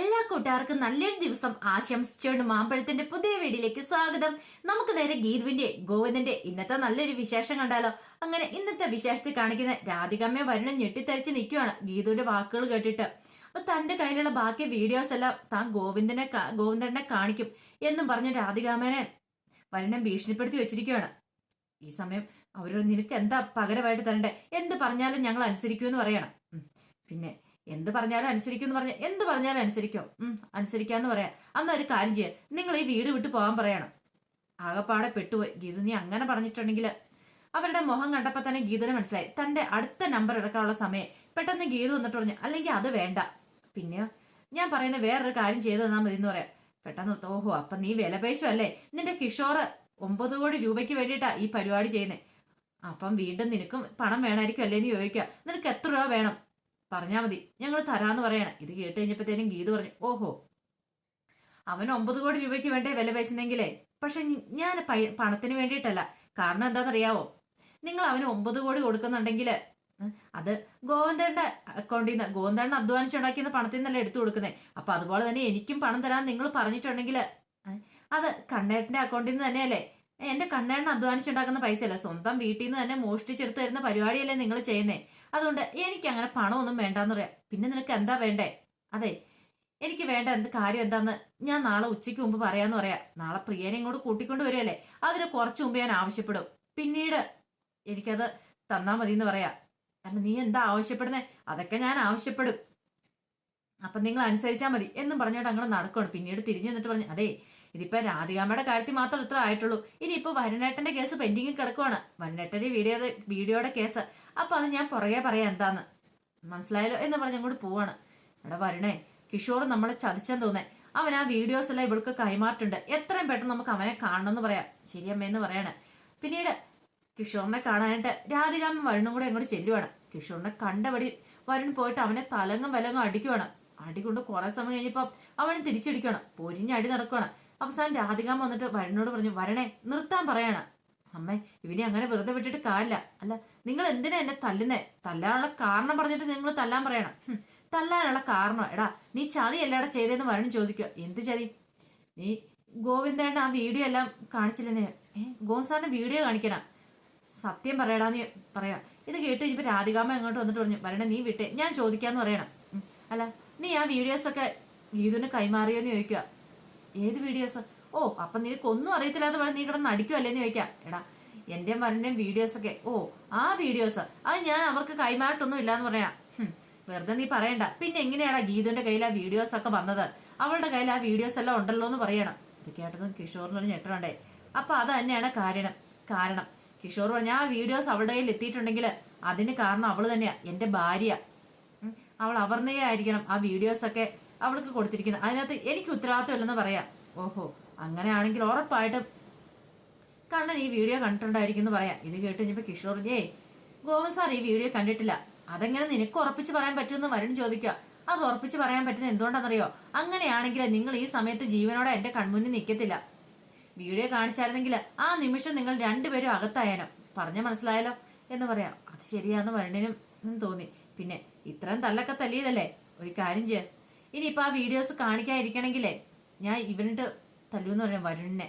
എല്ലാ കൂട്ടുകാർക്കും നല്ലൊരു ദിവസം ആശംസിച്ചുകൊണ്ട് മാമ്പഴത്തിന്റെ പുതിയ വീഡിയോയിലേക്ക് സ്വാഗതം. നമുക്ക് നേരെ ഗീതുവിന്റെ ഗോവിന്ദന്റെ ഇന്നത്തെ നല്ലൊരു വിശേഷം കണ്ടാലോ. അങ്ങനെ ഇന്നത്തെ വിശേഷത്തിൽ കാണിക്കുന്ന രാധികമ്മയെ വരുണം ഞെട്ടിത്തരിച്ച് നിൽക്കുകയാണ് ഗീതുവിന്റെ വാക്കുകൾ കേട്ടിട്ട്. അപ്പൊ തന്റെ കയ്യിലുള്ള ബാക്കി വീഡിയോസ് എല്ലാം താൻ ഗോവിന്ദനെ കാണിക്കും എന്നും പറഞ്ഞ രാധികാമ്മനെ വരുണം ഭീഷണിപ്പെടുത്തി വെച്ചിരിക്കുകയാണ്. ഈ സമയം അവരോട് നിനക്ക് എന്താ പകരമായിട്ട് തരണ്ടേ, എന്ത് പറഞ്ഞാലും ഞങ്ങൾ അനുസരിക്കുമെന്ന് പറയണം. പിന്നെ എന്ത് പറഞ്ഞാലും അനുസരിക്കുമെന്ന് പറഞ്ഞ എന്ത് പറഞ്ഞാലും അനുസരിക്കും, അനുസരിക്കാന്ന് പറയാം. അന്ന് ഒരു കാര്യം ചെയ്യാം, നിങ്ങൾ ഈ വീട് വിട്ട് പോകാൻ പറയണം. ആകപ്പാടെ പെട്ടുപോയി. ഗീതു നീ അങ്ങനെ പറഞ്ഞിട്ടുണ്ടെങ്കിൽ അവരുടെ മുഖം കണ്ടപ്പോൾ തന്നെ ഗീതുവിന് മനസ്സിലായി തന്റെ അടുത്ത നമ്പർ എടുക്കാനുള്ള സമയം. പെട്ടെന്ന് ഗീതു വന്നിട്ട് പറഞ്ഞു, അല്ലെങ്കിൽ അത് വേണ്ട, പിന്നെ ഞാൻ പറയുന്ന വേറൊരു കാര്യം ചെയ്തു തന്നാൽ മതി എന്ന് പറയാം. പെട്ടെന്ന് ഓഹോ അപ്പൊ നീ വിലപേശമല്ലേ, നിന്റെ കിഷോർ 9 കോടി രൂപയ്ക്ക് വേണ്ടിയിട്ടാ ഈ പരിപാടി ചെയ്യുന്നത്. അപ്പം വീണ്ടും നിനക്കും പണം വേണമായിരിക്കും അല്ലേന്ന് ചോദിക്കുക. നിനക്ക് എത്ര രൂപ വേണം പറഞ്ഞാൽ മതി, ഞങ്ങൾ തരാന്ന് പറയണം. ഇത് കേട്ട് കഴിഞ്ഞപ്പോഴത്തേനും ഗീതു പറഞ്ഞു, ഓഹോ അവൻ 9 കോടി രൂപയ്ക്ക് വേണ്ടേ വില പേശുന്നെങ്കിലേ, പക്ഷെ ഞാൻ പണത്തിന് വേണ്ടിയിട്ടല്ല. കാരണം എന്താണെന്നറിയാവോ, നിങ്ങൾ അവന് 9 കോടി കൊടുക്കുന്നുണ്ടെങ്കിൽ അത് ഗോവിന്ദന്റെ അക്കൗണ്ടിൽ നിന്ന്, ഗോവിന്ദൻ അധ്വാനിച്ചുണ്ടാക്കിയ പണത്തിൽ നിന്നല്ല എടുത്തു കൊടുക്കുന്നത്. അപ്പൊ അതുപോലെ തന്നെ എനിക്കും പണം തരാൻ നിങ്ങൾ പറഞ്ഞിട്ടുണ്ടെങ്കിൽ അത് കണ്ണേട്ടന്റെ അക്കൗണ്ടിൽ നിന്ന് തന്നെയല്ലേ. എന്റെ കണ്ണേട്ടൻ അധ്വാനിച്ചുണ്ടാക്കുന്ന പൈസയല്ല, സ്വന്തം വീട്ടിൽ നിന്ന് തന്നെ മോഷ്ടിച്ചെടുത്ത് തരുന്ന പരിപാടിയല്ലേ നിങ്ങൾ ചെയ്യുന്നേ. അതുകൊണ്ട് എനിക്ക് അങ്ങനെ പണമൊന്നും വേണ്ടാന്ന് പറയാം. പിന്നെ നിനക്ക് എന്താ വേണ്ടേ? അതെ, എനിക്ക് വേണ്ട എന്ത് കാര്യം എന്താന്ന് ഞാൻ നാളെ ഉച്ചയ്ക്ക് മുമ്പ് പറയാന്ന് പറയാം. നാളെ പ്രിയനെ ഇങ്ങോട്ട് കൂട്ടിക്കൊണ്ട് വരികയല്ലേ, അതിന് കുറച്ചു മുമ്പ് ഞാൻ ആവശ്യപ്പെടും. പിന്നീട് എനിക്കത് തന്നാ മതി എന്ന് പറയാം. അല്ല നീ എന്താ ആവശ്യപ്പെടുന്നേ? അതൊക്കെ ഞാൻ ആവശ്യപ്പെടും, അപ്പൊ നിങ്ങൾ അനുസരിച്ചാൽ മതി എന്നും പറഞ്ഞോട്ട് അങ്ങനെ നടക്കണം. പിന്നീട് തിരിഞ്ഞു നിന്നിട്ട് പറഞ്ഞു, അതെ ഇതിപ്പോ രാധികാമ്മയുടെ കാര്യത്തിൽ മാത്രം ഇത്ര ആയിട്ടുള്ളൂ. ഇനിയിപ്പോ വരുണേട്ടന്റെ കേസ് പെൻഡിങ്ങിൽ കിടക്കുവാണ്, വരുണേട്ടന്റെ വീഡിയോയുടെ കേസ്. അപ്പൊ അത് ഞാൻ പുറകെ പറയാം എന്താന്ന്, മനസ്സിലായല്ലോ എന്ന് പറഞ്ഞ് അങ്ങോട്ട് പോവാണ്. എടാ വരുണേ, കിഷോർ നമ്മളെ ചതിച്ചെന്ന് തോന്നേ. അവൻ ആ വീഡിയോസ് എല്ലാം ഇവൾക്ക് കൈമാറുന്നുണ്ട്, എത്രയും പെട്ടെന്ന് നമുക്ക് അവനെ കാണണമെന്ന് പറയാം. ശരിയമ്മയെന്ന് പറയാണ്. പിന്നീട് കിഷോറിനെ കാണാനായിട്ട് രാധികാമ്മ വരുണും കൂടെ അങ്ങോട്ട് ചെല്ലുവാണ്. കിഷോറിനെ കണ്ടപടി വരുൺ പോയിട്ട് അവനെ തലങ്ങും വിലങ്ങും അടിക്കുവാണ്. അടികൊണ്ട് കുറെ സമയം കഴിഞ്ഞപ്പോ അവന് തിരിച്ചടിക്കുകയാണ്, പൊരിഞ്ഞടി നടക്കുകയാണ്. അവസാനം രാധികാമ്മ വന്നിട്ട് വരുണോട് പറഞ്ഞു, വരണേ നിർത്താൻ പറയാണ്. അമ്മേ ഇവനെ അങ്ങനെ വെറുതെ വിട്ടിട്ട് കാര്യമില്ല. അല്ല നിങ്ങൾ എന്തിനാ എന്നെ തല്ലുന്നേ? തല്ലാനുള്ള കാരണം പറഞ്ഞിട്ട് നിങ്ങൾ തല്ലാൻ പറയണം. തല്ലാനുള്ള കാരണം എടാ നീ ചതി എല്ലാടെ ചെയ്തതെന്ന് വരുൺ ചോദിക്കുക. എന്ത് ചതി? നീ ഗോവിന്ദേണ്ട ആ വീഡിയോ എല്ലാം കാണിച്ചില്ലെന്നേ. ഗോസാറിന്റെ വീഡിയോ കാണിക്കണ, സത്യം പറയടാന്ന് പറയാ. ഇത് കേട്ട് കഴിഞ്ഞപ്പോ രാധികാമ്മ അങ്ങോട്ട് വന്നിട്ട് പറഞ്ഞു, വരണേ നീ വിട്ടേ, ഞാൻ ചോദിക്കാന്ന് പറയണം. അല്ല നീ ആ വീഡിയോസൊക്കെ ഗീതുവിന് കൈമാറിയോന്ന് ചോദിക്കുക. ഏത് വീഡിയോസ്? ഓ അപ്പൊ നിനക്കൊന്നും അറിയത്തില്ലാതെ പറഞ്ഞ് നീ കിടന്ന് അടിക്കുമല്ലേന്ന് ചോദിക്കാം. എടാ എന്റെ മരുന്നും വീഡിയോസൊക്കെ, ഓ ആ വീഡിയോസ് അത് ഞാൻ അവർക്ക് കൈമാറിട്ടൊന്നും ഇല്ലാന്ന് പറയാം. വെറുതെ നീ പറയണ്ട. പിന്നെ എങ്ങനെയാടാ ഗീതുവിന്റെ കയ്യിൽ ആ വീഡിയോസ് ഒക്കെ വന്നത്? അവളുടെ കയ്യിൽ ആ വീഡിയോസ് എല്ലാം ഉണ്ടല്ലോ എന്ന് പറയണം. ഇത് കേട്ടതും കിഷോറിനൊരു ഞെട്ടണുണ്ടേ. അപ്പൊ അത് തന്നെയാണ് കാരണം കിഷോർ പറഞ്ഞ ആ വീഡിയോസ് അവളുടെ കയ്യിൽ എത്തിയിട്ടുണ്ടെങ്കിൽ അതിന് കാരണം അവള് തന്നെയാ, എന്റെ ഭാര്യ. അവൾ അവർണയെ ആയിരിക്കണം ആ വീഡിയോസ് ഒക്കെ അവൾക്ക് കൊടുത്തിരിക്കുന്നത്. അതിനകത്ത് എനിക്ക് ഉത്തരവാദിത്വം ഇല്ലെന്ന് പറയാം. ഓഹോ അങ്ങനെയാണെങ്കിൽ ഉറപ്പായിട്ടും കണ്ണൻ ഈ വീഡിയോ കണ്ടിട്ടുണ്ടായിരിക്കും എന്ന് പറയാം. ഇത് കേട്ട് കഴിഞ്ഞപ്പോ കിഷോർ, ഗോവിന്ദ് സാർ ഈ വീഡിയോ കണ്ടിട്ടില്ല, അതെങ്ങനെ നിനക്ക് ഉറപ്പിച്ച് പറയാൻ പറ്റുമെന്ന് വരുൺ ചോദിക്കുക. അത് ഉറപ്പിച്ച് പറയാൻ പറ്റുന്നത് എന്തുകൊണ്ടാണെന്നറിയോ? അങ്ങനെയാണെങ്കിൽ നിങ്ങൾ ഈ സമയത്ത് ജീവനോടെ എന്റെ കൺമുന്നിൽ നിൽക്കത്തില്ല. വീഡിയോ കാണിച്ചായിരുന്നെങ്കിൽ ആ നിമിഷം നിങ്ങൾ രണ്ടുപേരും അകത്തായാലും. പറഞ്ഞ മനസ്സിലായല്ലോ എന്ന് പറയാം. അത് ശരിയാന്ന് വരുണിനും തോന്നി. പിന്നെ ഇത്രയും തല്ലൊക്കെ തല്ലിയതല്ലേ, ഒരു കാര്യം ചെയ്യ, ഇനിയിപ്പോൾ ആ വീഡിയോസ് കാണിക്കാതിരിക്കണമെങ്കിലേ ഞാൻ ഇവനിട്ട് തല്ലൂന്ന് പറയാം വരുണിനെ.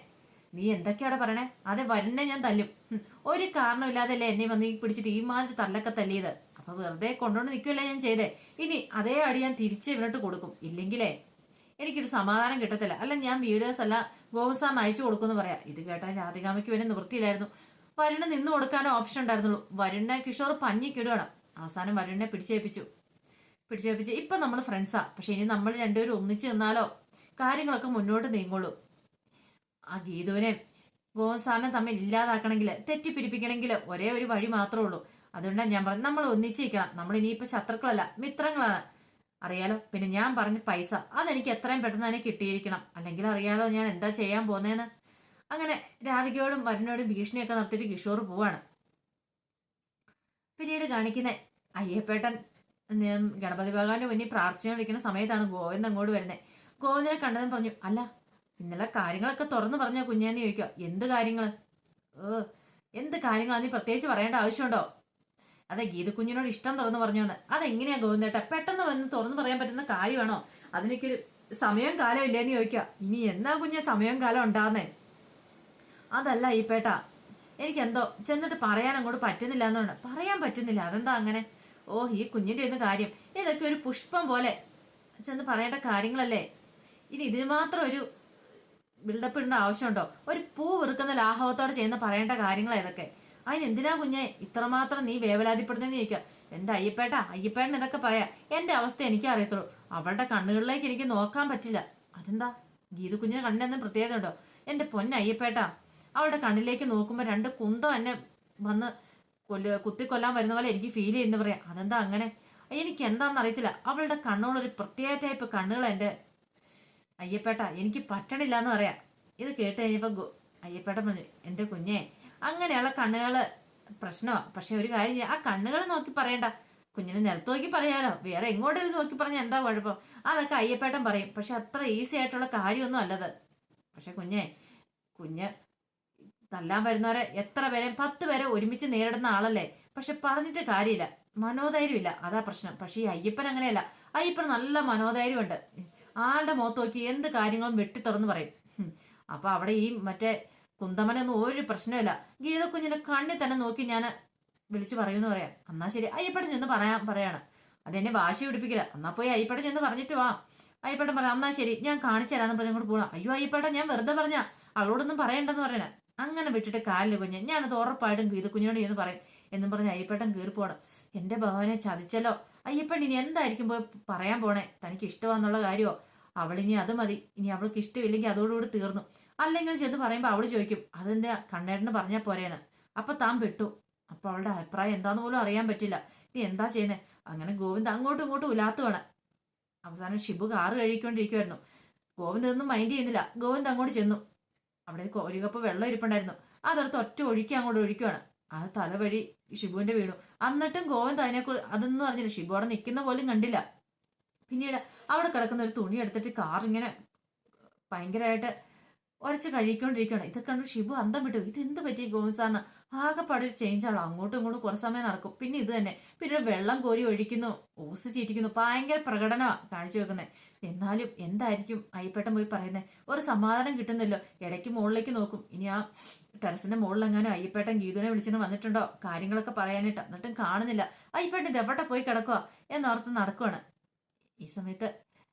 നീ എന്തൊക്കെയാണ് പറയണേ? അതെ വരുണിനെ ഞാൻ തല്ലും. ഒരു കാരണമില്ലാതല്ലേ എന്നെ വന്ന് പിടിച്ചിട്ട് ഈ മാതിരി തല്ലൊക്കെ തല്ലിയത്. അപ്പൊ വെറുതെ കൊണ്ടുകൊണ്ട് നിൽക്കുകയല്ലേ ഞാൻ ചെയ്തേ. ഇനി അതേ അടി ഞാൻ തിരിച്ച് ഇവനിട്ട് കൊടുക്കും, ഇല്ലെങ്കിലേ എനിക്കൊരു സമാധാനം കിട്ടത്തില്ല. അല്ല ഞാൻ വീഡിയോസ് എല്ലാം ഗോവിന്ദ് സാറിന് അയച്ചു കൊടുക്കുമെന്ന് പറയാം. ഇത് കേട്ടാൽ രാധികാമ്മയ്ക്ക് വേണ്ടി നിവൃത്തിയില്ലായിരുന്നു. വരുണിന് നിന്ന് കൊടുക്കാനോ ഓപ്ഷൻ ഉണ്ടായിരുന്നുള്ളൂ. വരുണിനെ കിഷോർ പഞ്ഞിക്കിടുകയാണ്. അവസാനം വരുണിനെ പിടിച്ചേൽപ്പിച്ചു. ഇപ്പൊ നമ്മൾ ഫ്രണ്ട്സാ, പക്ഷെ ഇനി നമ്മൾ രണ്ടുപേരും ഒന്നിച്ച് നിന്നാലോ കാര്യങ്ങളൊക്കെ മുന്നോട്ട് നീങ്ങുള്ളൂ. ആ ഗീതുവിനെ ഗോവിന്ദ് സാറിനെ തമ്മിൽ ഇല്ലാതാക്കണമെങ്കിൽ, തെറ്റിപ്പിരിപ്പിക്കണമെങ്കിൽ ഒരേ ഒരു വഴി മാത്രമേ ഉള്ളൂ. അതുകൊണ്ടാണ് ഞാൻ പറഞ്ഞത് നമ്മൾ ഒന്നിച്ചിരിക്കണം. നമ്മൾ ഇനിയിപ്പോ ശത്രുക്കളല്ല, മിത്രങ്ങളാണ്, അറിയാലോ. പിന്നെ ഞാൻ പറഞ്ഞ പൈസ അതെനിക്ക് എത്രയും പെട്ടെന്ന് തന്നെ കിട്ടിയിരിക്കണം, അല്ലെങ്കിൽ അറിയാലോ ഞാൻ എന്താ ചെയ്യാൻ പോന്നേന്ന്. അങ്ങനെ രാധികയോടും വരുണിനോടും ഭീഷണിയൊക്കെ നടത്തിയിട്ട് കിഷോർ പോവാണ്. പിന്നീട് കാണിക്കുന്ന അയ്യപ്പേട്ടൻ ഗണപതി ഭഗവാന്റെ മുന്നിൽ പ്രാർത്ഥിച്ചുകൊണ്ടിരിക്കുന്ന സമയത്താണ് ഗോവിന്ദ് അങ്ങോട്ട് വരുന്നത്. ഗോവിന്ദനെ കണ്ടതും പറഞ്ഞു, അല്ല ഇന്നലെ കാര്യങ്ങളൊക്കെ തുറന്നു പറഞ്ഞോ കുഞ്ഞേന്ന് ചോദിക്കുക. എന്ത് കാര്യങ്ങള്? എന്ത് കാര്യങ്ങളാന്ന് നീ പ്രത്യേകിച്ച് പറയേണ്ട ആവശ്യമുണ്ടോ? അതെ ഗീതക്കുഞ്ഞിനോട് ഇഷ്ടം തുറന്നു പറഞ്ഞോന്ന്. അതെങ്ങനെയാ ഗോവിന്ദേട്ട പെട്ടെന്ന് വന്ന് തുറന്നു പറയാൻ പറ്റുന്ന കാര്യമാണോ? അതിനൊക്കെ സമയവും കാലം ഇല്ലേന്ന് ചോദിക്കുക. ഇനി എന്നാ കുഞ്ഞെ സമയവും കാലം ഉണ്ടാകുന്നേ? അതല്ല അയ്യപ്പേട്ട, എനിക്കെന്തോ ചെന്നിട്ട് പറയാൻ അങ്ങോട്ട് പറ്റുന്നില്ല എന്നാണ്. പറയാൻ പറ്റുന്നില്ല, അതെന്താ അങ്ങനെ? ഓ, ഈ കുഞ്ഞിന്റെ ഒന്നും കാര്യം ഇതൊക്കെ ഒരു പുഷ്പം പോലെ ചെന്ന് പറയേണ്ട കാര്യങ്ങളല്ലേ? ഇനി ഇതിന് മാത്രം ഒരു ബിൽഡപ്പ് ഇടേണ്ട ആവശ്യമുണ്ടോ? ഒരു പൂ വെറുക്കുന്ന ലാഘവത്തോടെ ചെയ്യുന്ന പറയേണ്ട കാര്യങ്ങളാ ഇതൊക്കെ. അതിനെന്തിനാ കുഞ്ഞെ ഇത്രമാത്രം നീ വേവലാതിപ്പെടുന്നതെന്ന് ചോദിക്കുക. എന്റെ അയ്യപ്പേട്ടൻ ഇതൊക്കെ പറയാ. എന്റെ അവസ്ഥ എനിക്ക് അറിയത്തുള്ളൂ. അവളുടെ കണ്ണുകളിലേക്ക് എനിക്ക് നോക്കാൻ പറ്റില്ല. അതെന്താ? ഗീതു കുഞ്ഞിന്റെ കണ്ണിനെന്തും പ്രത്യേകത ഉണ്ടോ? എന്റെ പൊന്നയ്യപ്പേട്ട, അവളുടെ കണ്ണിലേക്ക് നോക്കുമ്പോൾ രണ്ട് കുന്തം എന്നെ വന്ന് കുത്തിക്കൊല്ലാൻ വരുന്ന പോലെ എനിക്ക് ഫീൽ ചെയ്യുന്നു പറയാം. അതെന്താ അങ്ങനെ? എനിക്ക് എന്താണെന്ന് അറിയത്തില്ല. അവളുടെ കണ്ണുകളൊരു പ്രത്യേക ടൈപ്പ് കണ്ണുകൾ എൻ്റെ അയ്യപ്പേട്ട, എനിക്ക് പറ്റണില്ല എന്ന് പറയാം. ഇത് കേട്ട് കഴിഞ്ഞപ്പോൾ അയ്യപ്പേട്ട പറഞ്ഞു, എൻ്റെ കുഞ്ഞെ അങ്ങനെയുള്ള കണ്ണുകൾ പ്രശ്നമാണ്. പക്ഷെ ഒരു കാര്യം ചെയ്യാം, ആ കണ്ണുകൾ നോക്കി പറയണ്ട, കുഞ്ഞിനെ നിലത്ത് നോക്കി പറയാലോ. വേറെ എങ്ങോട്ടെങ്കിലും നോക്കി പറഞ്ഞാൽ എന്താ കുഴപ്പം? അതൊക്കെ അയ്യപ്പേട്ടൻ പറയും. പക്ഷെ അത്ര ഈസി ആയിട്ടുള്ള കാര്യമൊന്നും അല്ലത്. പക്ഷെ കുഞ്ഞ് തല്ലാൻ വരുന്നവരെ എത്ര പേരെ 10 പേരെ ഒരുമിച്ച് നേരിടുന്ന ആളല്ലേ. പക്ഷെ പറഞ്ഞിട്ട് കാര്യമില്ല, മനോധൈര്യമില്ല, അതാ പ്രശ്നം. പക്ഷെ ഈ അയ്യപ്പൻ അങ്ങനെയല്ല. അയ്യപ്പൻ നല്ല മനോധൈര്യമുണ്ട്. ആളുടെ മുഖത്ത് നോക്കി എന്ത് കാര്യങ്ങളും വെട്ടി തുറന്ന് പറയും. അപ്പൊ അവിടെ ഈ മറ്റേ കുന്തമനൊന്നും ഒരു പ്രശ്നമില്ല. ഗീത കുഞ്ഞിന്റെ കണ്ണിൽ തന്നെ നോക്കി ഞാൻ വിളിച്ചു പറയൂന്ന് പറയാം. എന്നാ ശരി, അയ്യപ്പേട്ടൻ ചെന്ന് പറയാണ്. അതെന്നെ വാശി പിടിപ്പിക്കില്ല. എന്നാ പോയി അയ്യപ്പേട്ടൻ ചെന്ന് പറഞ്ഞിട്ട് വാ. അയ്യപ്പേട്ടൻ പറയാം, എന്നാ ശരി ഞാൻ കാണിച്ചു തരാന്ന് പറഞ്ഞ് അങ്ങോട്ട് പോകണം. അയ്യോ അയ്യപ്പേട്ടൻ, ഞാൻ വെറുതെ പറഞ്ഞ, അവളോടൊന്നും പറയണ്ടെന്ന് പറയണേ. അങ്ങനെ വിട്ടിട്ട് കാലില് കുഞ്ഞ്, ഞാനത് ഉറപ്പായിട്ടും ഗീത കുഞ്ഞിനോട് എന്ന് പറയും എന്നും പറഞ്ഞ് അയ്യപ്പേട്ടൻ കീറിപ്പോണം. എന്റെ ഭഗവാനെ, ചതിച്ചല്ലോ. അയ്യപ്പൻ ഇനി എന്തായിരിക്കും പോയി പറയാൻ പോണേ? തനിക്ക് ഇഷ്ടമാന്നുള്ള കാര്യമോ? അവളിനി അത് മതി, ഇനി അവൾക്ക് ഇഷ്ടമില്ലെങ്കിൽ അതോടുകൂടി തീർന്നു. അല്ലെങ്കിൽ ചെന്ന് പറയുമ്പോൾ അവള് ചോദിക്കും, അതെന്താ കണ്ണേട്ടന് പറഞ്ഞാൽ പോരേന്ന്. അപ്പൊ താൻ പെട്ടു. അപ്പൊ അവളുടെ അഭിപ്രായം എന്താന്ന് പോലും അറിയാൻ പറ്റില്ല. ഇനി എന്താ ചെയ്യുന്നത്? അങ്ങനെ ഗോവിന്ദ് അങ്ങോട്ടും ഇങ്ങോട്ടും ഉലാത്തുവാണ്. അവസാനം ഷിബു കാറ് കഴിക്കൊണ്ടിരിക്കുവായിരുന്നു. ഗോവിന്ദ് ഒന്നും മൈൻഡ് ചെയ്യുന്നില്ല. ഗോവിന്ദ് അങ്ങോട്ട് ചെന്നു. അവിടെ ഒരു കപ്പ് വെള്ളം ഇരിപ്പുണ്ടായിരുന്നു. അതെടുത്ത് ഒറ്റ ഒഴുക്കി അങ്ങോട്ട് ഒഴിക്കുവാണ്. അത് തലവഴി ഷിബുവിന്റെ വീണു. എന്നിട്ടും ഗോവിന്ദ് അതൊന്നും അറിഞ്ഞില്ല. ഷിബു അവിടെ നിൽക്കുന്ന പോലും കണ്ടില്ല. പിന്നീട് അവിടെ കിടക്കുന്ന ഒരു തുണി എടുത്തിട്ട് കാറിങ്ങനെ ഭയങ്കരമായിട്ട് ഉരച്ച് കഴിക്കൊണ്ടിരിക്കുകയാണ്. ഇത് കണ്ടു ഷിബു അന്തം വിട്ടു. ഇത് എന്ത് പറ്റി ഗോവിന്ദ് സാറിന്? ആകെപ്പാടെ ഒരു ചേഞ്ച് ആണോ? അങ്ങോട്ടും ഇങ്ങോട്ടും കുറേ സമയം നടക്കും, പിന്നെ ഇത് തന്നെ. പിന്നെ വെള്ളം കോരി ഒഴിക്കുന്നു, ഓസ് ചീറ്റിക്കുന്നു, ഭയങ്കര പ്രകടനമാണ് കാണിച്ചു വെക്കുന്നത്. എന്നാലും എന്തായിരിക്കും അയ്യപ്പേട്ടൻ പോയി പറയുന്നത്? ഒരു സമാധാനം കിട്ടുന്നില്ലോ. ഇടയ്ക്ക് മുകളിലേക്ക് നോക്കും. ഇനി ആ ടെറസിന്റെ മുകളിലെങ്ങാനും അയ്യപ്പേട്ടൻ ഗീതുവിനെ വിളിച്ചിട്ട് വന്നിട്ടുണ്ടോ കാര്യങ്ങളൊക്കെ പറയാനായിട്ട്? എന്നിട്ടും കാണുന്നില്ല. അയ്യപ്പേട്ടൻ ഇത് എവിടെ പോയി കിടക്കുക എന്നോർത്ത് നടക്കുവാണ്. ഈ സമയത്ത്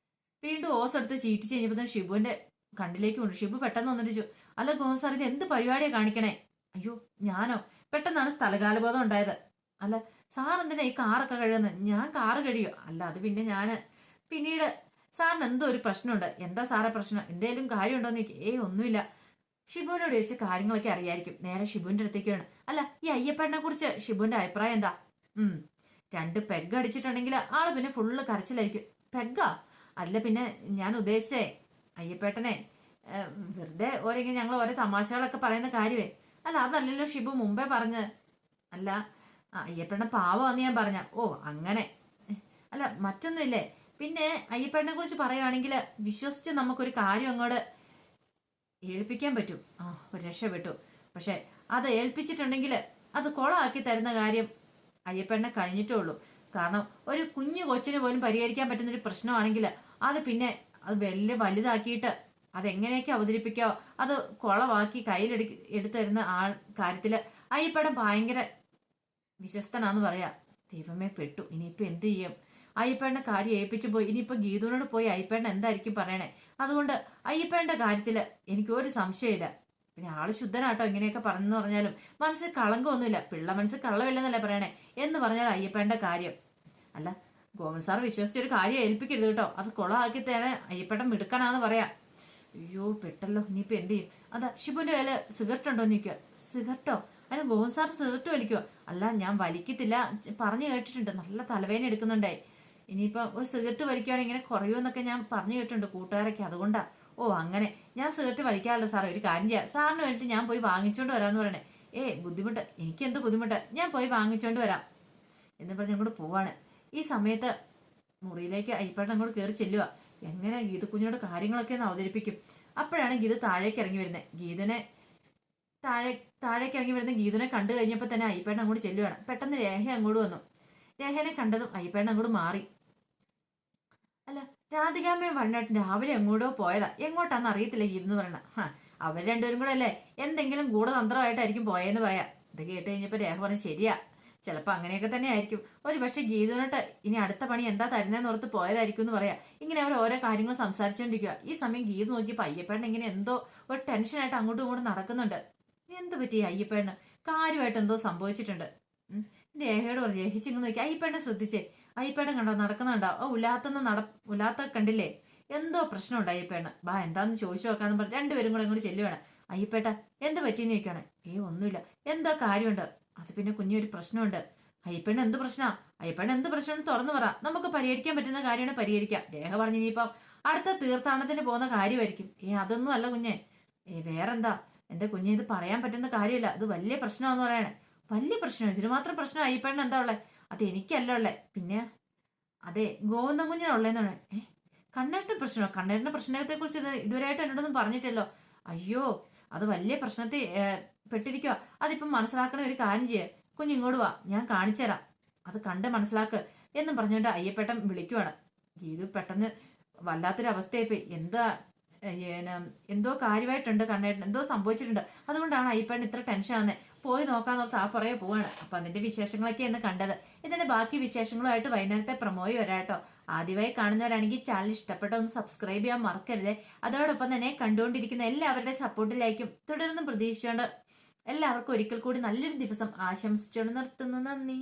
വീണ്ടും ഓസ് എടുത്ത് ചീറ്റിച്ച് കഴിഞ്ഞപ്പോൾ ഷിബുവിന്റെ കണ്ണിലേക്ക് കൊണ്ടു. ഷിബു പെട്ടെന്ന് വന്നിട്ട് അല്ല ഗോവിന്ദ് സാർ, ഇത് എന്ത് പരിപാടിയാ കാണിക്കണേ? അയ്യോ ഞാനോ? പെട്ടെന്നാണ് സ്ഥലകാലബോധം ഉണ്ടായത്. അല്ല സാർ എന്തിനാ ഈ കാറൊക്കെ കഴുകുന്നത്? ഞാൻ കാറ് കഴിയോ? അല്ല അത് പിന്നെ പിന്നീട് സാറിന് എന്തോ ഒരു പ്രശ്നമുണ്ട്. എന്താ സാറേ പ്രശ്നം? എന്തേലും കാര്യമുണ്ടോന്ന് ഒന്നുമില്ല. ഷിബുവിനോട് ചോദിച്ച കാര്യങ്ങളൊക്കെ അറിയായിരിക്കും. നേരെ ഷിബുവിന്റെ അടുത്തേക്ക് വേണം. അല്ല ഈ അയ്യപ്പനെ കുറിച്ച് ഷിബുവിന്റെ അഭിപ്രായം എന്താ? 2 പെഗ് അടിച്ചിട്ടുണ്ടെങ്കിൽ ആള് പിന്നെ ഫുള്ള് കരച്ചിലായിരിക്കും. പെഗ്ഗാ? അല്ല പിന്നെ ഞാൻ ഉദ്ദേശിച്ചേ അയ്യപ്പേട്ടനെ വെറുതെ ഞങ്ങൾ ഓരോ തമാശകളൊക്കെ പറയുന്ന കാര്യമേ. അല്ല അതല്ലല്ലോ ഷിബു മുമ്പേ പറഞ്ഞ്. അല്ല അയ്യപ്പേട്ടനെ പാവമാന്ന് ഞാൻ പറഞ്ഞ. ഓ അങ്ങനെ. അല്ല മറ്റൊന്നുമില്ലേ? പിന്നെ അയ്യപ്പേട്ടനെ കുറിച്ച് പറയുവാണെങ്കിൽ വിശ്വസിച്ച് നമുക്കൊരു കാര്യം അങ്ങോട്ട് ഏൽപ്പിക്കാൻ പറ്റും. ഒരു രക്ഷപ്പെട്ടു. പക്ഷെ അത് ഏൽപ്പിച്ചിട്ടുണ്ടെങ്കിൽ അത് കൊളാക്കി തരുന്ന കാര്യം അയ്യപ്പേട്ടനെ കഴിഞ്ഞിട്ടേ ഉള്ളൂ. കാരണം ഒരു കുഞ്ഞു കൊച്ചിന് പോലും പരിഹരിക്കാൻ പറ്റുന്നൊരു പ്രശ്നമാണെങ്കിൽ അത് പിന്നെ അത് വലുതാക്കിയിട്ട് അതെങ്ങനെയൊക്കെ അവതരിപ്പിക്കാവോ അത് കുളവാക്കി എടുത്തു തരുന്ന കാര്യത്തില് അയ്യപ്പേട്ടൻ ഭയങ്കര വിശ്വസ്തനാന്ന് പറയാ. ദൈവമേ പെട്ടു. ഇനിയിപ്പോ എന്ത് ചെയ്യും? അയ്യപ്പേട്ടന്റെ കാര്യം ഏൽപ്പിച്ചു പോയി. ഇനിയിപ്പോ ഗീതുവിനോട് പോയി അയ്യപ്പേട്ടൻ എന്തായിരിക്കും പറയണേ? അതുകൊണ്ട് അയ്യപ്പേട്ടന്റെ കാര്യത്തില് എനിക്ക് ഒരു സംശയമില്ല. പിന്നെ ആള് ശുദ്ധനാട്ടോ, ഇങ്ങനെയൊക്കെ പറഞ്ഞെന്ന് പറഞ്ഞാലും മനസ്സിൽ കളങ്കമൊന്നുമില്ല. പിള്ള മനസ്സിൽ കള്ളമില്ലെന്നല്ലേ പറയണേ എന്ന് പറഞ്ഞാൽ അയ്യപ്പേട്ടന്റെ കാര്യം. അല്ല ഗോവിന്ദ് സാർ വിശ്വസിച്ചൊരു കാര്യം ഏൽപ്പിക്കരുത് കേട്ടോ. അത് കുളമാക്കി തരാൻ അയ്യപ്പേട്ടൻ മിടുക്കനാന്ന് പറയാ. അയ്യോ പെട്ടല്ലോ, ഇനിയിപ്പോ എന്ത് ചെയ്യും? അതാ ഷിബുവിന്റെ കയ്യില് സിഗരറ്റ് ഉണ്ടോന്ന് ചോദിക്കുക. സിഗരറ്റോ? അതിന് ഗോവിന്ദ് സാർ സിഗരറ്റ് വലിക്കുവോ? അല്ല ഞാൻ വലിക്കത്തില്ല, പറഞ്ഞു കേട്ടിട്ടുണ്ട്, നല്ല തലവേദന എടുക്കുന്നുണ്ടേ. ഇനിയിപ്പം ഒരു സിഗരറ്റ് വലിക്കുകയാണെങ്കിൽ ഇങ്ങനെ കുറയുമെന്നൊക്കെ ഞാൻ പറഞ്ഞു കേട്ടിട്ടുണ്ട് കൂട്ടുകാരൊക്കെ, അതുകൊണ്ടാ. ഓ അങ്ങനെ. ഞാൻ സിഗരറ്റ് വലിക്കാറില്ല സാറേ. ഒരു കാര്യം ചെയ്യാം, സാറിന് വേണ്ടിയിട്ട് ഞാൻ പോയി വാങ്ങിച്ചോണ്ട് വരാമെന്ന് പറയണേ. ബുദ്ധിമുട്ട്? എനിക്ക് എന്ത് ബുദ്ധിമുട്ട്? ഞാൻ പോയി വാങ്ങിച്ചോണ്ട് വരാം എന്ന് പറഞ്ഞ് അങ്ങോട്ട് പോവാണ്. ഈ സമയത്ത് മുറിയിലേക്ക് അയ്യപ്പേട്ടൻ അങ്ങോട്ട് കയറി ചെല്ലുക. എങ്ങനെ ഗീത കുഞ്ഞിനോട് കാര്യങ്ങളൊക്കെ ഒന്ന് അവതരിപ്പിക്കും? അപ്പോഴാണ് ഗീത താഴേക്ക് ഇറങ്ങി വരുന്നത്. താഴേക്ക് ഇറങ്ങി വരുന്ന ഗീതനെ കണ്ടു കഴിഞ്ഞപ്പോൾ തന്നെ അയ്യപ്പേട്ടൻ അങ്ങോട്ട് ചെല്ലുവാണ്. പെട്ടെന്ന് രേഖ അങ്ങോട്ട് വന്നു. രേഖനെ കണ്ടതും അയ്യപ്പേട്ടൻ അങ്ങോട്ട് മാറി. അല്ല രാധികാമ്മയും വണ്ണായിട്ടും രാവിലെ എങ്ങോട്ടോ പോയതാ, എങ്ങോട്ടാന്ന് അറിയത്തില്ല ഗീതെന്ന് പറയണ. അവർ രണ്ടുപേരും കൂടെ അല്ലേ എന്തെങ്കിലും ഗൂഢതന്ത്രമായിട്ടായിരിക്കും പോയെന്ന് പറയാം. ഇത് കേട്ട് കഴിഞ്ഞപ്പോ രേഖ പറഞ്ഞു ശരിയാ, ചിലപ്പോ അങ്ങനെയൊക്കെ തന്നെ ആയിരിക്കും. ഒരു പക്ഷെ ഗീതുവിനോട്ട് ഇനി അടുത്ത പണി എന്താ തരുന്നതെന്ന് ഓർത്ത് പോയതായിരിക്കും എന്ന് പറയാം. ഇങ്ങനെ അവർ ഓരോ കാര്യങ്ങൾ സംസാരിച്ചുകൊണ്ടിരിക്കുക. ഈ സമയം ഗീത് നോക്കിയപ്പോ അയ്യപ്പേട്ടൻ ഇങ്ങനെ എന്തോ ഒരു ടെൻഷനായിട്ട് അങ്ങോട്ടും ഇങ്ങോട്ടും നടക്കുന്നുണ്ട്. എന്ത് പറ്റി അയ്യപ്പേട്ടന്? കാര്യമായിട്ട് എന്തോ സംഭവിച്ചിട്ടുണ്ട്. രേഖയോട് പറഞ്ഞു. രഹിച്ചിങ്ങ് നോക്കി അയ്യപ്പേട്ടനെ ശ്രദ്ധിച്ചേ. അയ്യപ്പേട്ടൻ കണ്ടോ നടക്കുന്നുണ്ടോ? ഉലാത്ത കണ്ടില്ലേ? എന്തോ പ്രശ്നമുണ്ട് അയ്യപ്പേട്ടന്. ബാ എന്താന്ന് ചോദിച്ചു നോക്കാന്ന് പറഞ്ഞു രണ്ടുപേരും കൂടെ ഇങ്ങോട്ട് ചെല്ലുവാണ്. അയ്യപ്പേട്ട എന്ത് പറ്റിയെന്ന് ചോദിക്കാണ്. ഒന്നുമില്ല. എന്താ കാര്യമുണ്ട്? അത് പിന്നെ കുഞ്ഞൊരു പ്രശ്നമുണ്ട്. അയ്യപ്പേട്ടൻ എന്ത് പ്രശ്നാ? അയ്യപ്പേട്ടൻ എന്ത് പ്രശ്നം തുറന്നു പറ, നമുക്ക് പരിഹരിക്കാൻ പറ്റുന്ന കാര്യമാണ് പരിഹരിക്കാം. രേഖ പറഞ്ഞു ഇനിയിപ്പം അടുത്ത തീർത്ഥാടനത്തിന് പോകുന്ന കാര്യമായിരിക്കും. അതൊന്നും അല്ല കുഞ്ഞെ. വേറെന്താ? എന്റെ കുഞ്ഞെ ഇത് പറയാൻ പറ്റുന്ന കാര്യമില്ല, ഇത് വലിയ പ്രശ്നമാന്ന് പറയണേ. വലിയ പ്രശ്നം? ഇതിന് മാത്രം പ്രശ്നം അയ്യപ്പേട്ടൻ എന്താ ഉള്ളേ? അത് എനിക്കല്ല ഉള്ളേ, പിന്നെ അതെ ഗോവിന്ദൻ കുഞ്ഞിനുള്ളതെന്നാണ്. കണ്ണേട്ടൻ പ്രശ്നമോ? കണ്ണേട്ടന്റെ പ്രശ്നത്തെ കുറിച്ച് ഇതുവരെയായിട്ട് എന്നോടൊന്നും പറഞ്ഞിട്ടല്ലോ. അയ്യോ, അത് വലിയ പ്രശ്നത്തിൽ പെട്ടിരിക്കുക. അതിപ്പം മനസ്സിലാക്കണ ഒരു കാര്യം ചെയ്യേ, കുഞ്ഞിങ്ങോട്ട് വാ, ഞാൻ കാണിച്ചുതരാം, അത് കണ്ട് മനസ്സിലാക്ക് എന്നും പറഞ്ഞുകൊണ്ട് അയ്യപ്പേട്ടൻ വിളിക്കുവാണ്. ഗീതു പെട്ടെന്ന് വല്ലാത്തൊരവസ്ഥയായിപ്പോയി. എന്തോ കാര്യമായിട്ടുണ്ട്, കണ്ണേട്ടൻ എന്തോ സംഭവിച്ചിട്ടുണ്ട്, അതുകൊണ്ടാണ് അയ്യപ്പേട്ടൻ ഇത്ര ടെൻഷൻ ആവുന്നത്. പോയി നോക്കാന്നോർത്ത് ആ പുറകെ പോവാണ്. അപ്പൊ അതിന്റെ വിശേഷങ്ങളൊക്കെയാണ് കണ്ടത്. ഇതിന്റെ ബാക്കി വിശേഷങ്ങളുമായിട്ട് വൈകുന്നേരത്തെ പ്രൊമോയി വരാട്ടോ. ആദ്യമായി കാണുന്നവരാണെങ്കിൽ ചാനൽ ഇഷ്ടപ്പെട്ട ഒന്ന് സബ്സ്ക്രൈബ് ചെയ്യാൻ മറക്കരുത്. അതോടൊപ്പം തന്നെ കണ്ടുകൊണ്ടിരിക്കുന്ന എല്ലാവരുടെ സപ്പോർട്ടിലായിരിക്കും തുടർന്നും പ്രതീക്ഷിച്ചുകൊണ്ട് എല്ലാവർക്കും ഒരിക്കൽ കൂടി നല്ലൊരു ദിവസം ആശംസിച്ചുകൊണ്ട് നിർത്തുന്നു. നന്ദി.